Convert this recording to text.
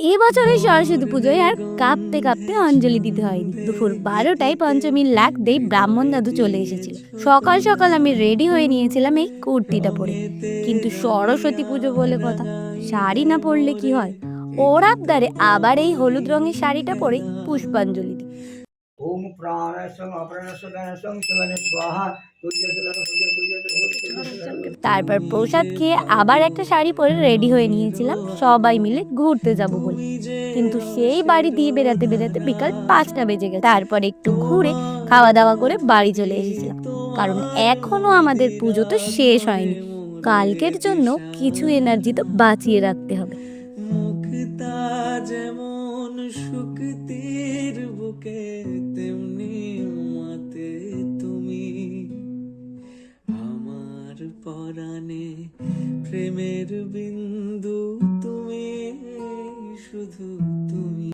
এবছরের সরস্বতী পুজোয় আর কাঁপতে কাঁপতে অঞ্জলি দিতে হয়নি। দুপুর 12টায় পঞ্চমীর লাগ দিয়ে ব্রাহ্মণ দাদু চলে এসেছিল। সকাল সকাল আমি রেডি হয়ে নিয়েছিলাম এই কুর্তিটা পরে, কিন্তু সরস্বতী পুজো বলে কথা, শাড়ি না পরলে কি হয়? ওর আবদারে আবার এই হলুদ রঙের শাড়িটা পরে পুষ্পাঞ্জলি দিই। ওম প্রাণস্য অপ্রাণস্য জ্ঞানস্য শিবানে স্বাহা তারপর প্রসাদ খেয়ে আবার একটা শাড়ি পরে রেডি হয়ে নিয়েছিলাম সবাই মিলে ঘুরতে যাব বলে। কিন্তু সেই বাড়ি দিয়ে বেরাতে বেরাতে বিকাল 5টা বেজে গেছে। তারপর একটু ঘুরে খাওয়া দাওয়া করে বাড়ি চলে এসেছিলাম, কারণ এখনো আমাদের পুজো তো শেষ হয়নি। কালকের জন্য কিছু এনার্জি তো বাঁচিয়ে রাখতে হবে। মুক্তা যেমন শুক্তির বুকে, তেমনি মাতে তুমি আমার পরাণে, প্রেমের বিন্দু তুমি, শুধু তুমি।